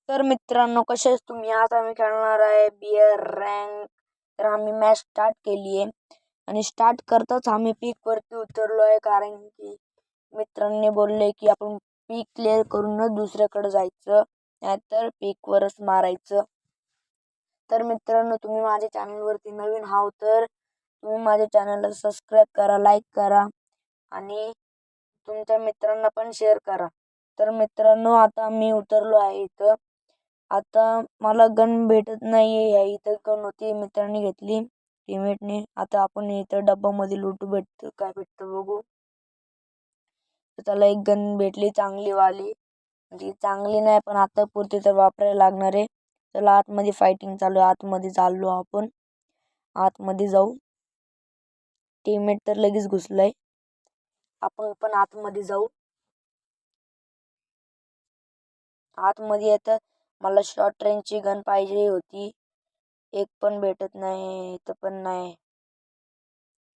तर मित्रांनो, कसे तुम्ही? आज आम्ही खेळणार आहे बिअर रँक. तर आम्ही मॅच स्टार्ट केली आहे आणि स्टार्ट करताच आम्ही पीक वरती उतरलो आहे, कारण की मित्रांनी बोलले की आपण पीक क्लिअर करूनच दुसऱ्याकडे जायचं, नाहीतर पीक वरच मारायचं. तर मित्रांनो, तुम्ही माझ्या चॅनलवरती नवीन आहात तर तुम्ही माझ्या चॅनलला सबस्क्राईब करा, लाईक करा आणि तुमच्या मित्रांना पण शेअर करा. तर मित्रांनो, आता मी उतरलो आहे इथं. आता मला गन भेटत नाहीये. या इथं गन होती, मित्रांनी घेतली टीममेटने. आता आपण इथं डब्बामध्ये लुटू, भेटतं काय भेटतं बघू. तर त्याला एक गन भेटली चांगली वाली, म्हणजे चांगली नाही पण आता पुरती तर वापरायला लागणार आहे. चला आतमध्ये फायटिंग चालू आहे. आतमध्ये चाललो आपण, आतमध्ये जाऊ. टीममेट तर लगेच घुसलाय, आपण पण आतमध्ये जाऊ. आतमध्ये येतात. मला शॉर्ट रेंजची गन पाहिजे होती, एक पण भेटत नाही. इथं पण नाही.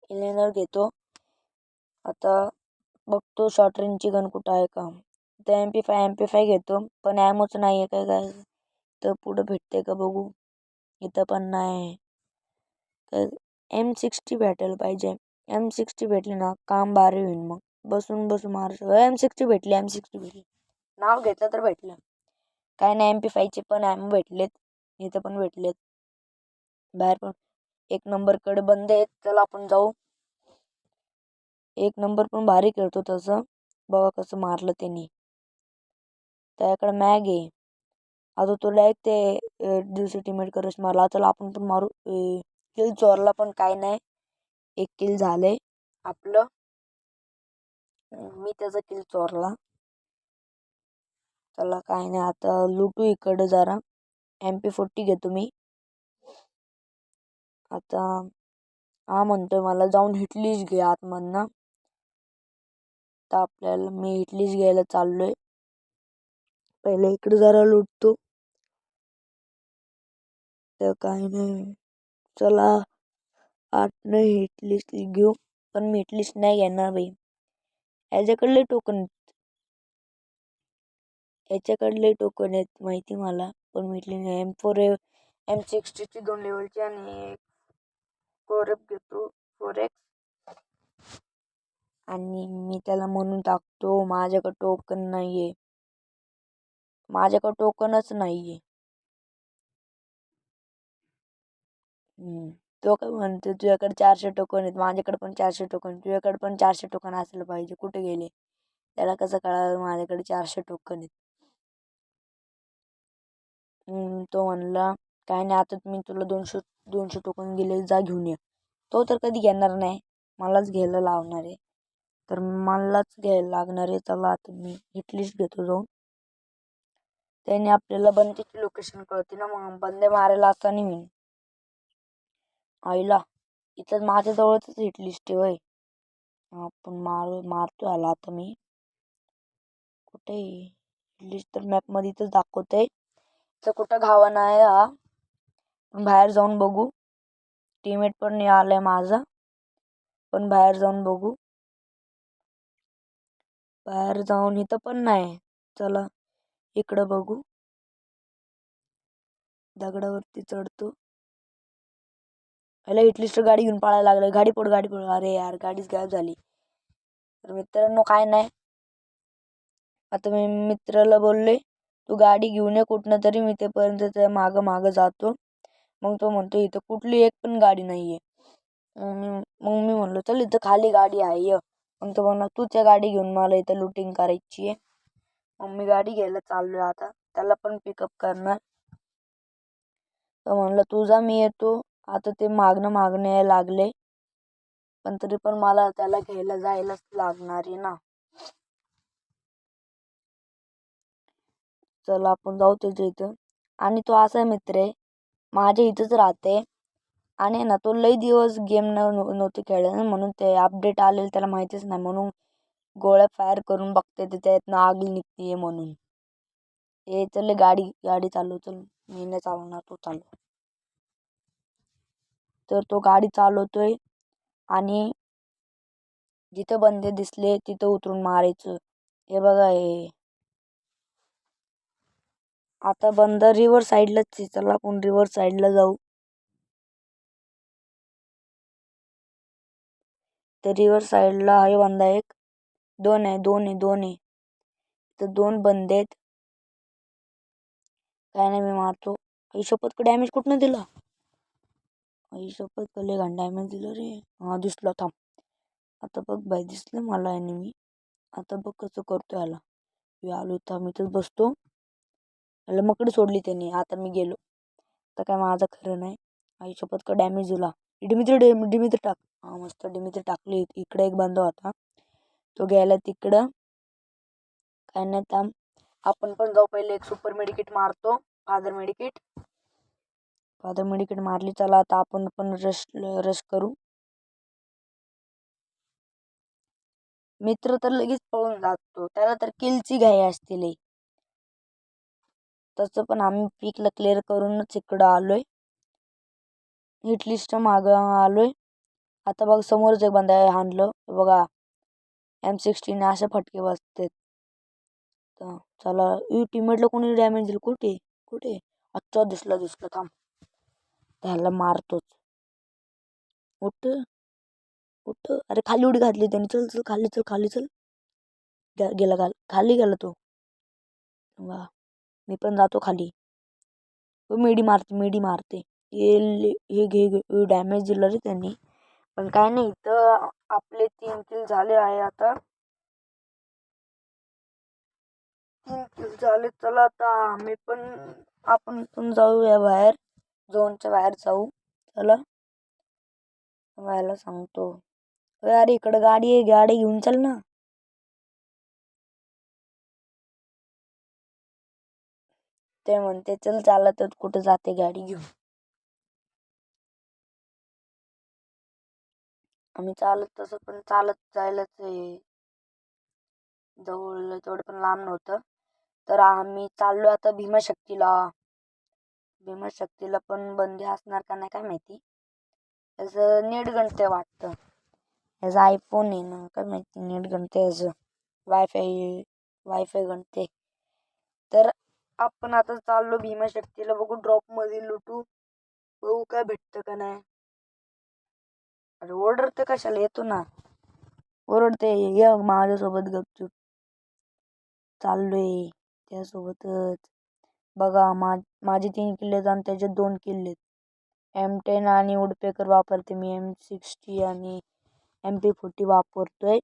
इलेनर घेतो आता, बघतो शॉर्ट रेंजची गन कुठं आहे का. तर MP5 घेतो, पण ॲमोच नाही आहे. काय काय तर पुढं भेटते का बघू. इथं पण नाही. तर M60 भेटायला पाहिजे. M60 भेटली ना काम भारी होईल. मग बसून बसून मारतो. M60 भेटली, M60 भेटली. नाव घेतलं तर भेटलं. काय नाही, MP5चे पण ॲमो भेटलेत, इथं पण भेटलेत. बाहेर पण एक नंबरकडे बंद आहेत. चला आपण जाऊ. एक नंबर पण भारी खेळतो तसं. बघा कसं मारलं त्यांनी. त्याकडे मॅग आहे. आता तो डायरेक्ट ते दुसरी टीममेट करस मारला. चला आपण पण मारू. किल चोरला पण काय नाही, एक किल झालंय आपलं. मी त्याचा किल चोरला. चला काय नाही, आता लुटू इकडं जरा. MP40 घेतो मी आता. हा म्हणतोय मला जाऊन हिटलीच घे आतमधनं. तर आपल्याला मी हिटलीच घ्यायला चाललोय. पहिले इकडे जरा लुटतो. तर काही नाही, चला आत नाही हिटलिस्ट घेऊ. पण मी हिटलिस्ट नाही घेणार बाई. याच्याकडले टोकन आहेत माहिती मला, पण मी M4 M60 ची 2 लेवलची आणि 4F घेतो 4X. आणि मी त्याला म्हणून टाकतो माझ्याकडे टोकन नाहीये. माझ्याकडे टोकनच नाहीये. तो काय म्हणतो तुझ्याकडे 400 टोकन आहेत, माझ्याकडे पण 400 टोकन. तुझ्याकडे पण 400 टोकन असलं पाहिजे. कुठे गेले? त्याला कसं कळालं माझ्याकडे 400 टोकन आहेत. तो म्हणला काय नाही, आता मी तुला 200 टोकन गेले, जा घेऊन ये. तो तर कधी घेणार नाही, मलाच घ्यायला लावणार आहे. तर मलाच घ्यायला लागणार आहे. चला आता मी हिटलिस्ट घेतो जाऊन. त्याने आपल्याला बंदीची लोकेशन कळते ना, मग बंदे मारायला असता नाही मी. आईला इथं माझ्या जवळच हिटलिस्ट आहे होय. आपण मारतो आला आता मी. कुठे हिटलिस्ट तर मॅपमध्ये इथंच दाखवतंय. तर कुठं घावा नाही हा. बाहेर जाऊन बघू. टीममेट पण आलाय माझा, पण बाहेर जाऊन बघू. बाहेर जाऊन इथं पण नाही. चला इकडं बघू. दगडावरती चढतो. ह्याला हिटलिस्ट गाडी घेऊन पळायला लागलं. गाडी पड. अरे यार, गाडीच गायब झाली. तर मित्रांनो काय नाही, आता मी मित्राला बोलले तू गाडी घेऊन ये कुठनं तरी, मी तेपर्यंत त्या मागं जातो. मग तो म्हणतो इथं कुठली एक पण गाडी नाहीये. मग मी म्हणलो चल इथं खाली गाडी आहे ये. मग तो म्हणला तू त्या गाडी घेऊन, मला इथं लुटिंग करायची आहे. मग मी गाडी घ्यायला चाललोय आता, त्याला पण पिकअप करणार. तर म्हणलं तुझा मी येतो. आता ते मागणं यायला लागले, पण तरी पण मला त्याला घ्यायला जायलाच लागणार आहे ना. चला आपण जाऊ त्याच्या इथं. आणि तो असा मित्र आहे, माझ्या इथंच राहते. आणि ना तो लई दिवस गेम नव्हते खेळले ना, म्हणून ते अपडेट आलेलं त्याला माहितीच नाही. म्हणून गोळ्या फायर करून बघते ते त्यातनं आग निघतीये म्हणून. हे चल गाडी चालव. चल मी नाही चालवणार, तो चालव. तर तो गाडी चालवतोय आणि जिथं बंदे दिसले तिथं उतरून मारायचं. हे बघा हे आता बंदर रिव्हर साईडलाच आहे. चला आपण रिव्हर साईडला जाऊ. तर रिव्हर साईडला आहे बंदा एक. दोन आहे. तर दोन बंदे आहेत. काय नाही मी मारतो. आई शपथ का डॅमेज कुठनं दिला? आई शपथ कले घाण डॅमेज दिलं रे. हा दिसला थांब. आता बघ बाई दिसलं मला एनिमी. आता बघ कसं करतो याला. मी आलो थांब इथंच बसतो. याला मकडी सोडली त्यांनी. आता मी गेलो. आता काय माझं खरं नाही. आई शपथ का डॅमेज दिला. डिमित्री टाक. हा मस्त डिमित्री टाकली. इकडे एक बंदा होता. तो गेला तिकडं. काय नाही थांब. आपण पण जाऊ पहिले एक सुपर मेडिकेट मारतो. फादर मेडिकेट मारली. चला आता आपण पण रश करू. मित्र तर लगेच पळून जातो. त्याला तर किलची घाई असते लई. तसं पण आम्ही पीकला क्लिअर करूनच इकडं आलोय. हिट लिस्ट मागं आलोय. आता बघ समोरच एक बंदा हाणलं बघा. M16 असे फटके बसतात. चला टीममेटला कोणी डॅमेज दिलं. कुठे अच्छा दिसलं थांब. त्याला मारतोच. उठ अरे खाली उडी घातली त्यांनी. चल खाली चल. गेला खाली गेला तो. वा मी पण जातो खाली. मेडी मारते. हे घे डॅमेज दिलं रे त्यांनी. पण काय नाही इथं आपले 3 किल झाले आहे आता. 3 किल झाले. चला आता आपण पण जाऊया बाहेर. झोनच्या बाहेर जाऊ. चला व्हायला सांगतो. अरे इकडे गाडी आहे. गाडी घेऊन चल ना. ते म्हणते चल चालत कुठे जाते गाडी घेऊन. आम्ही तसं पण चालत जायलाच जवळ तेवढं पण लांब नव्हतं. तर आम्ही चाललो आता भीमाशक्तीला. पण बंदी असणार का नाही काय माहिती. त्याचं नेट गणते वाटतं. याचा आयफोन आहे ना काय माहिती. नेट गणते याचं. वायफाय गणते. तर आपण आता चाललो भीमाशक्तीला. बघू ड्रॉप मध्ये लुटू. बघू काय भेटतं का नाही. अरे ओरडते कशाला. येतो ना. ओरडते ये माझ्यासोबत गपचूप. चाललोय त्यासोबतच. बघा माझे 3 किल्ले आणि त्याचे 2 किल्ले. M10 आणि वुडपेकर वापरते मी. M60 आणि MP40 वापरतोय.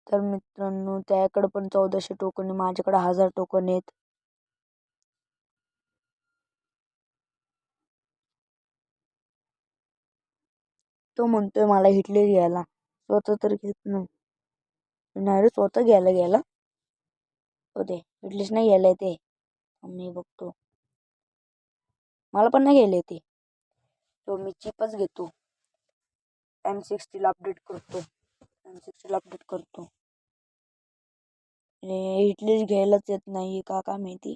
तर मित्रांनो त्याकडे पण 1400 टोकन. माझ्याकडे 1000 टोकन आहेत. तो म्हणतोय मला हिटले घ्यायला. स्वतः तर घेत नाही रे. स्वतः घ्यायला होते. हिटलीच नाही घ्यायला ते. मी बघतो. मला पण नाही घ्यायला ते. तो मी चिपच घेतो. M60 ला अपडेट करतो. हिटलीच घ्यायलाच येत नाही का काय माहिती.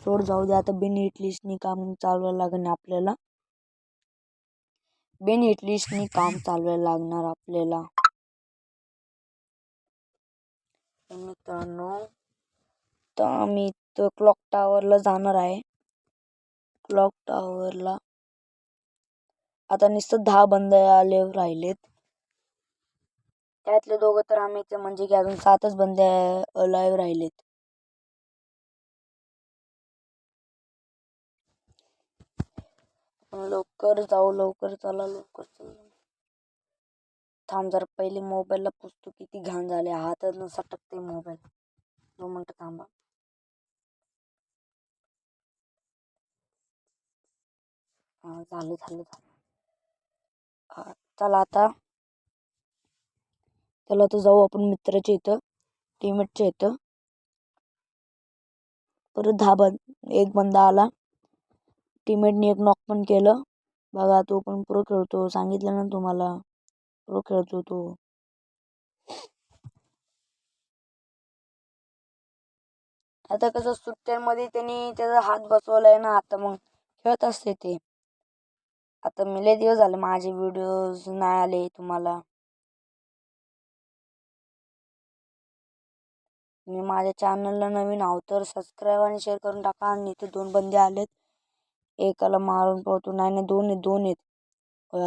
सोड जाऊ दे आता. बिन हिटलिस्टनी काम चालवायला लागणार आपल्याला. मित्रांनो तर आम्ही तर क्लॉक टावरला जाणार आहे. क्लॉक टावरला आता नुसतं 10 बंदे आले राहिलेत. त्यातले 2 तर आम्हीच म्हणजे की अजून 7च बंदे लाईव्ह राहिलेत. लवकर जाऊ. चला. थांब जरा पहिले मोबाईलला पुसतो. किती घाण झाले. हातात सटकते मोबाईल. 2 मिनिटं थांबा. झालं. चला आता जाऊ आपण मित्राच्या इथं. टीममेटच्या इथं. परत एक बंदा आला. टीममेटने एक नॉक पण केलं. बघा तो पण प्रो खेळतो. सांगितलं ना तुम्हाला. प्रो खेळतो तो. आता कसं सुट्ट्यांमध्ये त्यांनी त्याचा हात बसवलाय ना. आता मग खेळत असते ते. आता लय दिवस झाले माझे व्हिडिओज नाही आले तुम्हाला. मी माझ्या चॅनलला नवीन आहो तर सबस्क्राईब आणि शेअर करून टाका. आणि इथे 2 बंदे आलेत. एकाला मारून पळतो. नाही 2 आहेत.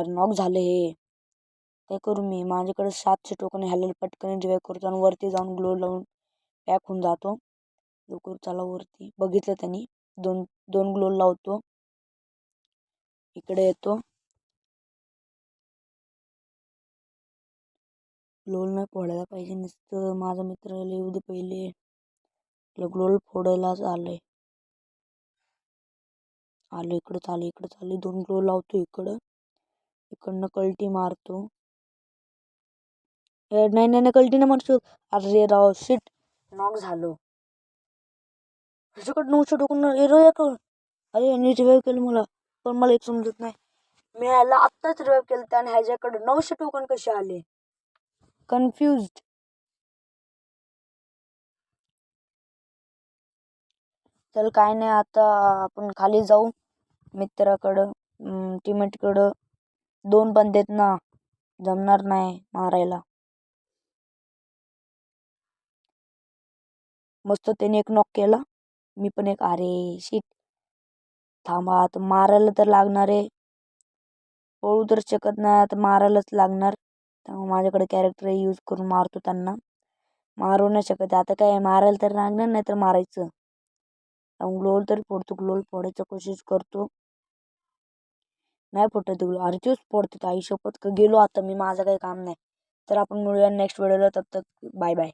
नॉक झाले हे. काय करू मी? माझ्याकडे 700 टोकन ह्याला पटकन रिवाइव करतो आणि वरती जाऊन ग्लो लावून पॅक होऊन जातो. लवकर चला वरती. बघितलं त्यांनी. दोन ग्लो लावतो. इकडे येतो. ग्लोल नाही फोडायला पाहिजे. नुसतं माझा मित्र येऊ दे पहिले. ग्लोल फोडायलाच आलंय. इकडे चाले 2 ग्लो लावतो इकडनं कल्टी मारतो. नाही कल्टी नाही मारतो. अरे राव शिट. नॉक झालो. ह्याच्याकडे 900 टोकन अरे यांनी रिवाइव केलं मला. पण मला एक समजत नाही. मी ह्याला आत्ताच रिवाइव केलं आणि ह्याच्याकडे 900 टोकन कसे आले? कन्फ्युज्ड. चल काय नाही, आता आपण खाली जाऊ मित्राकडं. टीममेटकडं 2 बंदे आहेत ना, जमणार नाही मारायला. मस्त त्याने एक नॉक केला. मी पण एक. अरे शिट. थांबा आता मारायला तर लागणार आहे. पळू तर शकत नाही, आता मारायलाच लागणार. त्यामुळे माझ्याकडे कॅरेक्टर यूज करून मारतो त्यांना. मारू नाही शकत आता. काय मारायला तर लागणार, नाही तर मारायचं. ग्लोल तरी फोडतो. ग्लोल फोडायची कोशिश करतो. नाही फुटत ग्लो. अरे तेच फोडते. आई शपथ गेलो आता मी. माझं काही काम नाही. तर आपण मिळूया नेक्स्ट व्हिडिओला. तब तक बाय बाय.